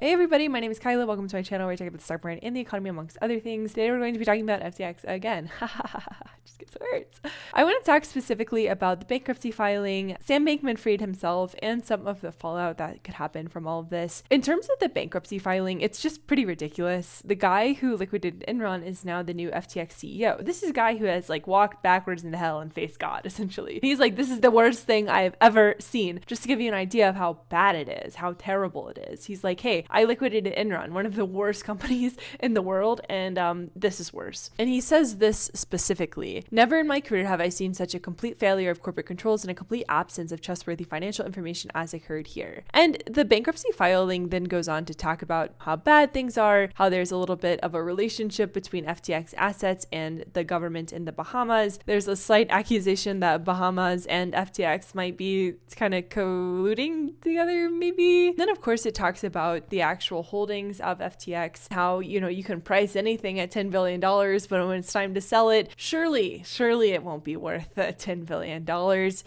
Hey everybody, my name is Kyla. Welcome to my channel where I talk about the stock market and the economy amongst other things. Today we're going to be talking about FTX again. Just gets words. I want to talk specifically about the bankruptcy filing, Sam Bankman-Fried himself, and some of the fallout that could happen from all of this. In terms of the bankruptcy filing, it's just pretty ridiculous. The guy who liquidated Enron is now the new FTX CEO. This is a guy who has walked backwards into hell and faced God, essentially. He's like, this is the worst thing I've ever seen. Just to give you an idea of how bad it is, how terrible it is. He's like, hey, I liquidated Enron, one of the worst companies in the world, and this is worse. And he says this specifically: never in my career have I seen such a complete failure of corporate controls and a complete absence of trustworthy financial information as occurred here. And the bankruptcy filing then goes on to talk about how bad things are, how there's a little bit of a relationship between FTX assets and the government in the Bahamas. There's a slight accusation that Bahamas and FTX might be kind of colluding together, maybe. Then, of course, it talks about the actual holdings of FTX, how, you can price anything at $10 billion, but when it's time to sell it, surely it won't be worth $10 billion.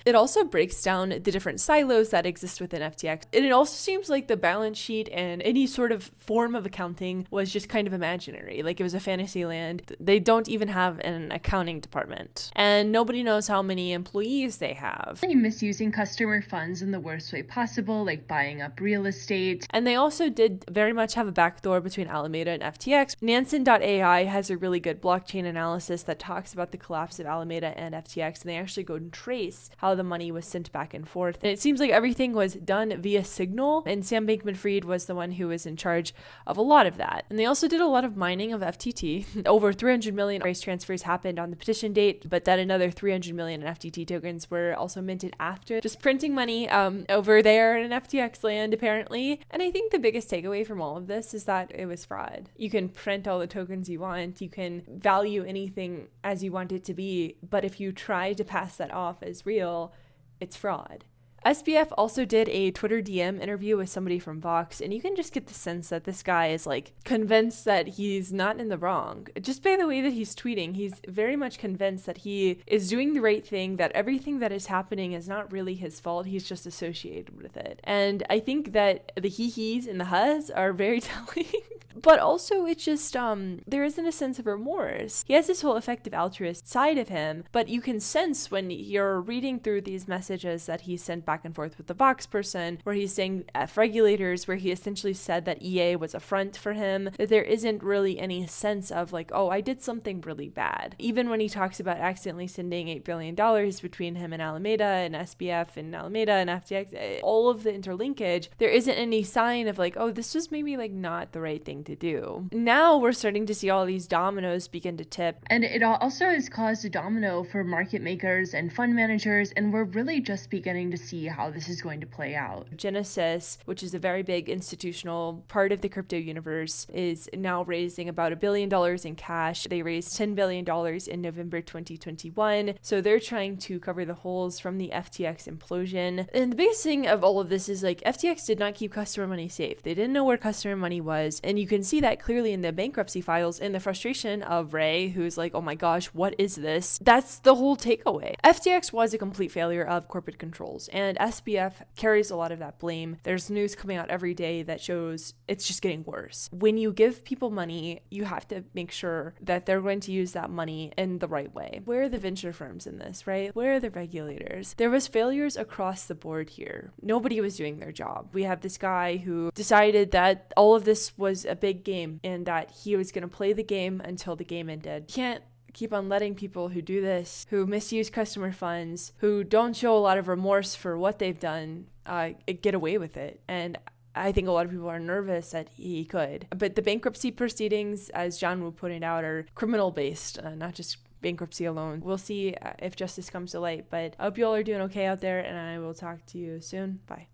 It also breaks down the different silos that exist within FTX. And it also seems like the balance sheet and any sort of form of accounting was just kind of imaginary. Like it was a fantasy land. They don't even have an accounting department. And nobody knows how many employees they have. Misusing customer funds in the worst way possible, like buying up real estate. And they also did very much have a backdoor between Alameda and FTX. Nansen.ai has a really good blockchain analysis that talks about the collapse of Alameda and FTX, and they actually go and trace how the money was sent back and forth. And it seems like everything was done via Signal, and Sam Bankman-Fried was the one who was in charge of a lot of that. And they also did a lot of mining of FTT. Over 300 million price transfers happened on the petition date, but then another 300 million in FTT tokens were also minted after. Just printing money over there in FTX land, apparently. And I think the biggest takeaway from all of this is that it was fraud. You can print all the tokens you want, you can value anything as you want it to be, but if you try to pass that off as real, it's fraud. SBF also did a Twitter DM interview with somebody from Vox, and you can just get the sense that this guy is convinced that he's not in the wrong. Just by the way that he's tweeting, he's very much convinced that he is doing the right thing, that everything that is happening is not really his fault, he's just associated with it. And I think that the he-he's and the hus are very telling. But also it's just, there isn't a sense of remorse. He has this whole effective altruist side of him, but you can sense when you're reading through these messages that he sent back and forth with the Vox person, where he's saying F regulators, where he essentially said that EA was a front for him, that there isn't really any sense of oh, I did something really bad. Even when he talks about accidentally sending $8 billion between him and Alameda and SBF and Alameda and FTX, all of the interlinkage, there isn't any sign of oh, this was maybe not the right thing to do. Now we're starting to see all these dominoes begin to tip. And it also has caused a domino for market makers and fund managers, and we're really just beginning to see how this is going to play out. Genesis, which is a very big institutional part of the crypto universe, is now raising about $1 billion in cash. They raised $10 billion in November 2021. So they're trying to cover the holes from the FTX implosion. And the biggest thing of all of this is FTX did not keep customer money safe. They didn't know where customer money was. And you can see that clearly in the bankruptcy files and the frustration of Ray, who's oh my gosh, what is this? That's the whole takeaway. FTX was a complete failure of corporate controls, and SBF carries a lot of that blame. There's news coming out every day that shows it's just getting worse. When you give people money, you have to make sure that they're going to use that money in the right way. Where are the venture firms in this, right? Where are the regulators? There was failures across the board here. Nobody was doing their job. We have this guy who decided that all of this was a big game and that he was going to play the game until the game ended. You can't keep on letting people who do this, who misuse customer funds, who don't show a lot of remorse for what they've done, get away with it. And I think a lot of people are nervous that he could. But the bankruptcy proceedings, as John Woo pointed out, are criminal based, not just bankruptcy alone. We'll see if justice comes to light. But I hope you all are doing okay out there, and I will talk to you soon. Bye.